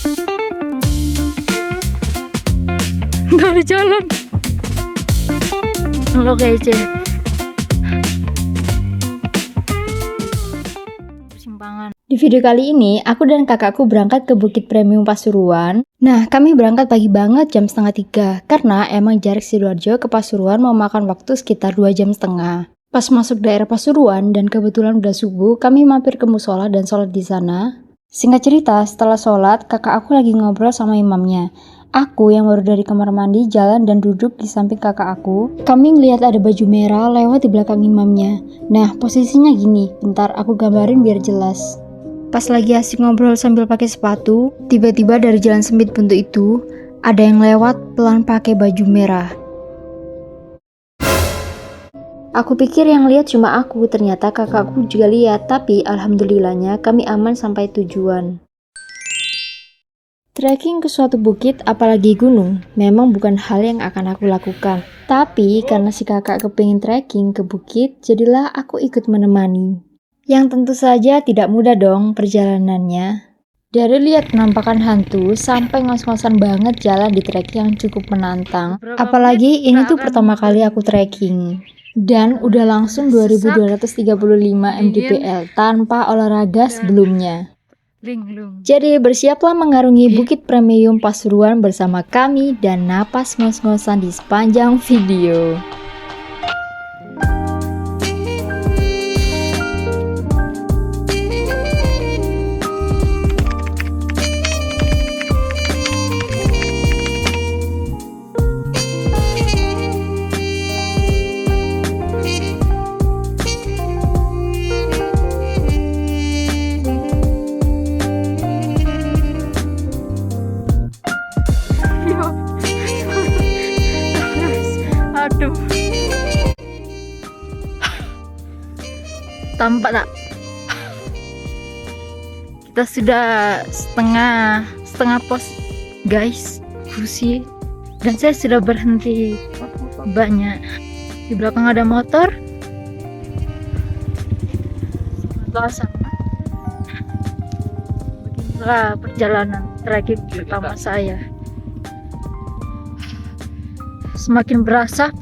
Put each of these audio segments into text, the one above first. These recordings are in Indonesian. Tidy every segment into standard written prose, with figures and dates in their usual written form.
Nggak ada jalan. Halo guys, persimpangan. Di video kali ini, aku dan kakakku berangkat ke Bukit Premium Pasuruan. Nah, kami berangkat pagi banget jam 2:30, karena emang jarak Sidoarjo ke Pasuruan memakan waktu sekitar 2,5 jam. Pas masuk daerah Pasuruan dan kebetulan udah subuh, kami mampir ke musola dan sholat di sana. Singkat cerita, setelah sholat, kakak aku lagi ngobrol sama imamnya. Aku yang baru dari kamar mandi jalan dan duduk di samping kakak aku. Kami ngeliat ada baju merah lewat di belakang imamnya. Nah, posisinya gini, bentar aku gambarin biar jelas. Pas lagi asik ngobrol sambil pakai sepatu, tiba-tiba dari jalan sempit buntu itu, ada yang lewat pelan pakai baju merah. Aku pikir yang lihat cuma aku, ternyata kakakku juga lihat, tapi alhamdulillahnya kami aman sampai tujuan. Trekking ke suatu bukit, apalagi gunung, memang bukan hal yang akan aku lakukan. Tapi karena si kakak kepingin trekking ke bukit, jadilah aku ikut menemani. Yang tentu saja tidak mudah dong perjalanannya. Dari lihat penampakan hantu sampai ngos-ngosan banget jalan di trek yang cukup menantang. Apalagi ini tuh pertama kali aku trekking. Dan udah langsung 2235 mdpl tanpa olahraga sebelumnya. Jadi bersiaplah mengarungi Bukit Premium Pasuruan bersama kami dan napas ngos-ngosan di sepanjang video. Aduh, tampak tak? Kita sudah setengah pos guys, kursi, dan saya sudah berhenti banyak. Di belakang ada motor. Sebelah sana. Beginilah perjalanan terakhir pertama saya. Semakin berasap.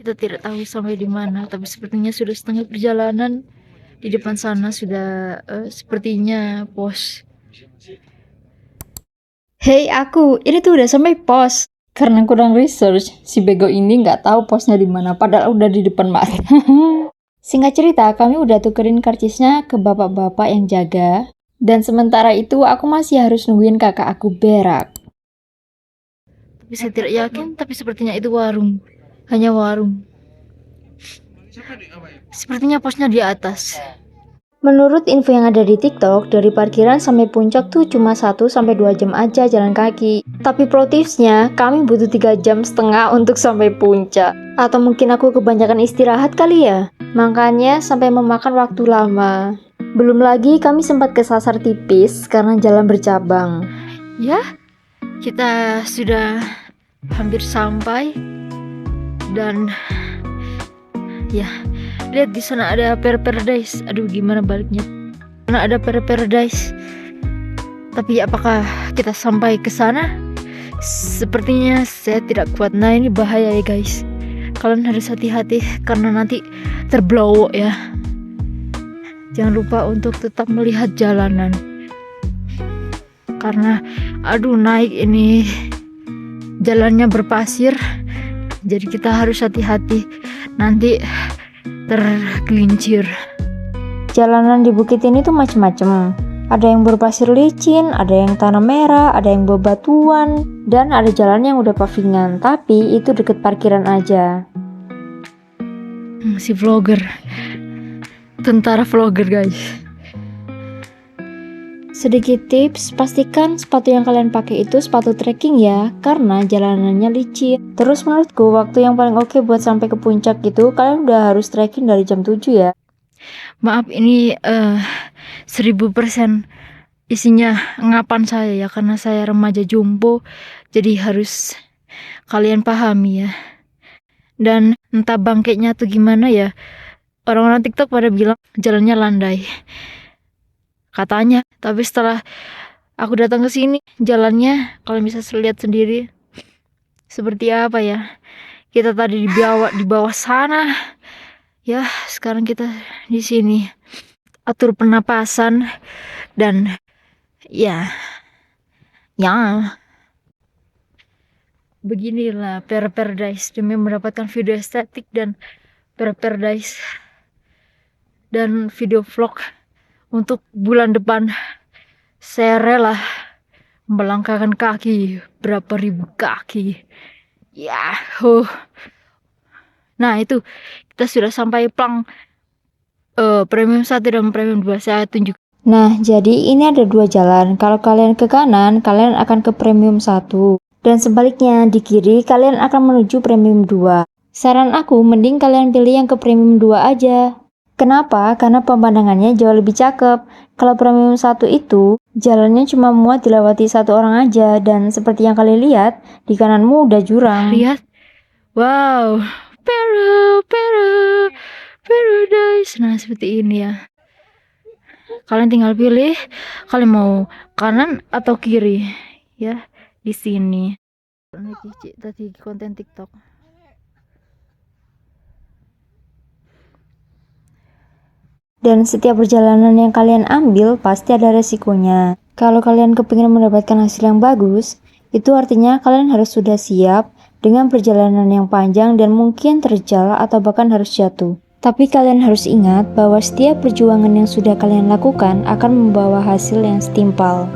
Kita tidak tahu sampai di mana, tapi sepertinya sudah setengah perjalanan. Di depan sana sudah sepertinya pos. Hei aku, ini tuh udah sampai pos. Karena kurang research, si bego ini nggak tahu posnya di mana, padahal udah di depan mata. Singkat cerita, kami udah tukerin karcisnya ke bapak-bapak yang jaga. Dan sementara itu aku masih harus nungguin kakak aku berak. Tapi saya tidak yakin, tapi sepertinya itu warung. Hanya warung. Sepertinya posnya di atas. Menurut info yang ada di TikTok, dari parkiran sampai puncak tuh cuma 1-2 jam aja jalan kaki. Tapi pro tipsnya, kami butuh 3,5 jam untuk sampai puncak. Atau mungkin aku kebanyakan istirahat kali ya? Makanya sampai memakan waktu lama. Belum lagi kami sempat kesasar tipis karena jalan bercabang. Ya, kita sudah hampir sampai. Dan ya, lihat di sana ada paradise. Aduh, gimana baliknya? Sana ada paradise. Tapi apakah kita sampai ke sana? Sepertinya saya tidak kuat. Nah, ini bahaya ya guys. Kalian harus hati-hati karena nanti terblow ya. Jangan lupa untuk tetap melihat jalanan. Karena aduh, naik ini jalannya berpasir. Jadi kita harus hati-hati, nanti tergelincir. Jalanan di bukit ini tuh macem-macem. Ada yang berpasir licin, ada yang tanah merah, ada yang bebatuan, dan ada jalan yang udah pavingan, tapi itu deket parkiran aja. Si vlogger, tentara vlogger guys. Sedikit tips, pastikan sepatu yang kalian pakai itu sepatu trekking ya, karena jalanannya licin. Terus menurutku waktu yang paling oke buat sampai ke puncak gitu, kalian udah harus trekking dari jam 7 ya. Maaf ini 1000% isinya ngapan saya ya, karena saya remaja jompo, jadi harus kalian pahami ya. Dan entah bangkitnya tuh gimana ya, orang-orang TikTok pada bilang jalannya landai katanya, tapi setelah aku datang ke sini jalannya kalian bisa lihat sendiri seperti apa ya. Kita tadi di bawah sana ya, sekarang kita di sini atur pernapasan dan ya beginilah paradise demi mendapatkan video estetik dan paradise dan video vlog untuk bulan depan. Saya rela melangkahkan kaki berapa ribu kaki ya. Nah itu kita sudah sampai plang premium 1 dan premium 2. Saya tunjuk. Nah, jadi ini ada dua jalan. Kalau kalian ke kanan, kalian akan ke premium 1. Dan sebaliknya, di kiri kalian akan menuju premium 2. Saran aku, mending kalian pilih yang ke premium 2 aja. Kenapa? Karena pemandangannya jauh lebih cakep. Kalau premium 1 itu, jalannya cuma muat dilewati satu orang aja. Dan seperti yang kalian lihat, di kananmu udah jurang. Lihat, wow, paradise. Nah seperti ini ya. Kalian tinggal pilih kalian mau kanan atau kiri ya di sini. Tadi konten TikTok. Dan setiap perjalanan yang kalian ambil pasti ada resikonya. Kalau kalian kepingin mendapatkan hasil yang bagus, itu artinya kalian harus sudah siap dengan perjalanan yang panjang dan mungkin terjal atau bahkan harus jatuh. Tapi kalian harus ingat bahwa setiap perjuangan yang sudah kalian lakukan akan membawa hasil yang setimpal.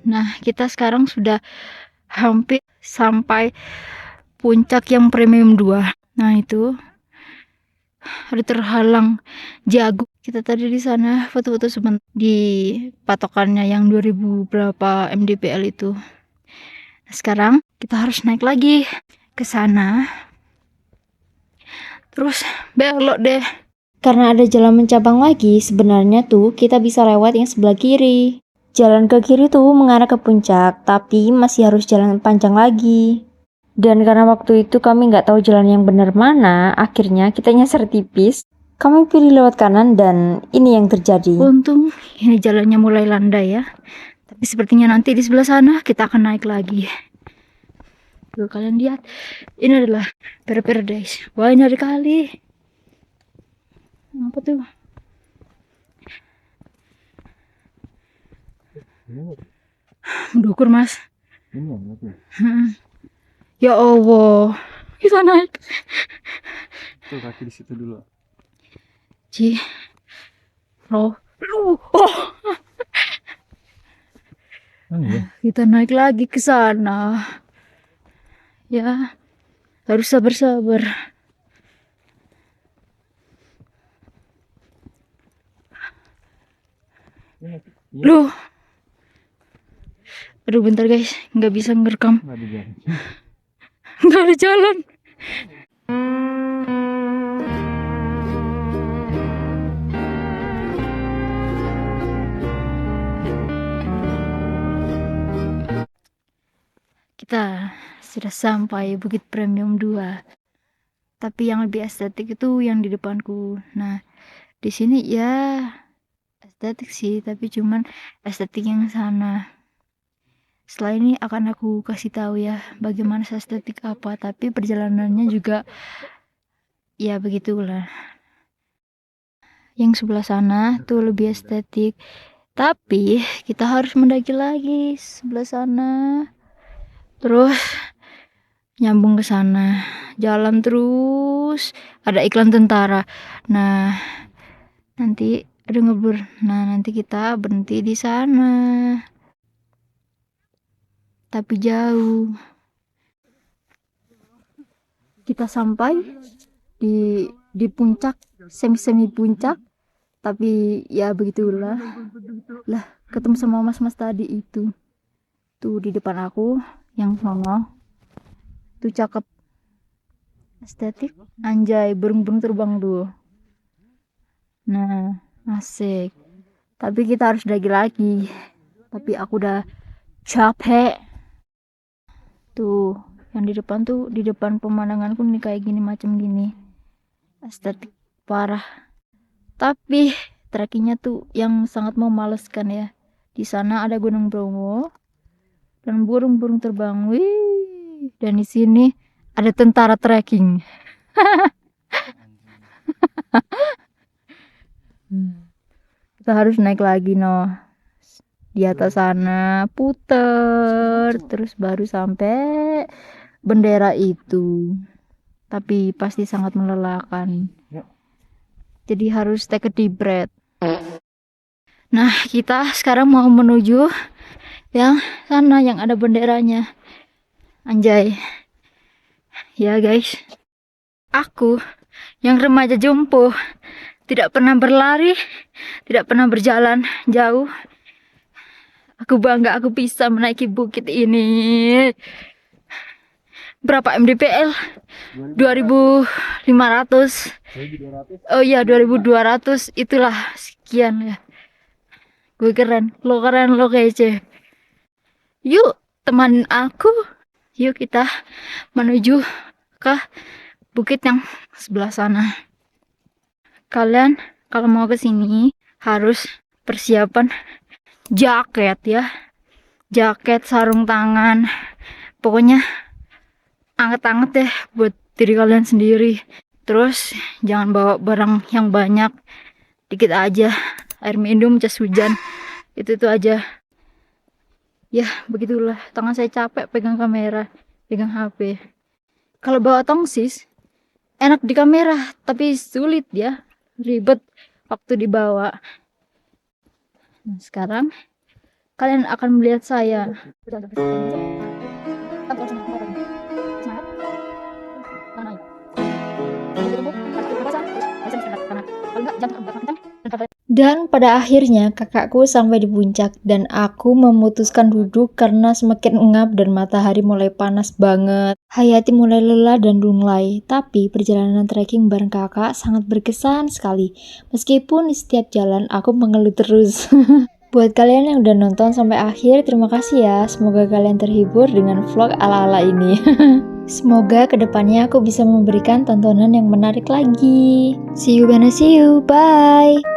Nah, kita sekarang sudah hampir sampai puncak yang premium 2. Nah, itu ada terhalang jago. Kita tadi di sana foto-foto sebentar di patokannya yang 2000 berapa mdpl itu. Nah, sekarang kita harus naik lagi ke sana. Terus belok deh. Karena ada jalan mencabang lagi, sebenarnya tuh kita bisa lewat yang sebelah kiri. Jalan ke kiri tuh mengarah ke puncak, tapi masih harus jalan panjang lagi. Dan karena waktu itu kami nggak tahu jalan yang benar mana, akhirnya kita nyasar tipis. Kami pilih lewat kanan dan ini yang terjadi. Untung ini jalannya mulai landai ya. Tapi sepertinya nanti di sebelah sana kita akan naik lagi. Tuh kalian lihat, ini adalah paradise. Wah, ini ada kali. Apa tuh? Mendukur mas. Ya Allah, kita naik. Tuh kaki di situ dulu. Oh. Iya. Kita naik lagi ke sana. Ya, harus sabar-sabar. Loh. Aduh bentar guys, nggak bisa ngerekam. Nggak ada jalan. Nggak ada jalan. Kita sudah sampai Bukit Premium 2. Tapi yang lebih estetik itu yang di depanku. Nah, di sini ya estetik sih, tapi cuman estetik yang sana. Setelah ini akan aku kasih tahu ya bagaimana estetik apa, tapi perjalanannya juga ya begitulah. Yang sebelah sana tuh lebih estetik, tapi kita harus mendaki lagi sebelah sana. Terus nyambung ke sana, jalan terus ada iklan tentara. Nah, nanti ada ngebur. Nah, nanti kita berhenti di sana. Tapi jauh. Kita sampai di puncak, semi puncak, tapi ya begitulah. Lah, ketemu sama mas-mas tadi itu. Tuh di depan aku yang sono. Tuh cakep. Estetik, anjay, burung-burung terbang tuh. Nah, asik. Tapi kita harus lagi lagi. Tapi aku udah capek. Tuh, yang di depan tuh, di depan pemandanganku nih kayak gini, macam gini. Estetik parah. Tapi trekkingnya tuh yang sangat memaleskan ya. Di sana ada Gunung Bromo dan burung-burung terbang. Wih. Dan di sini ada tentara trekking. Kita harus naik lagi di atas sana, puter terus baru sampai bendera itu. Tapi pasti sangat melelahkan. Jadi harus take a deep breath. Nah, kita sekarang mau menuju yang sana yang ada benderanya. Anjay. Ya guys, aku yang remaja jompo, tidak pernah berlari, tidak pernah berjalan jauh. Aku bangga aku bisa menaiki bukit ini. Berapa mdpl? 2500. Oh iya, 2200. Itulah sekian ya. Gue keren, lo kece. Yuk teman aku, yuk kita menuju ke bukit yang sebelah sana. Kalian kalau mau ke sini harus persiapan jaket ya, jaket, sarung tangan, pokoknya anget-anget deh buat diri kalian sendiri. Terus jangan bawa barang yang banyak, dikit aja, air minum, jas hujan, itu aja ya. Begitulah, tangan saya capek pegang kamera, pegang HP. Kalau bawa tongsis enak di kamera, tapi sulit ya, ribet waktu dibawa. Nah, sekarang kalian akan melihat saya. Dan pada akhirnya kakakku sampai di puncak dan aku memutuskan duduk karena semakin engap dan matahari mulai panas banget. Hayati mulai lelah dan lunglai, tapi perjalanan trekking bareng kakak sangat berkesan sekali. Meskipun di setiap jalan aku mengeluh terus. Buat kalian yang udah nonton sampai akhir, terima kasih ya. Semoga kalian terhibur dengan vlog ala-ala ini. Semoga kedepannya aku bisa memberikan tontonan yang menarik lagi. See you, bye.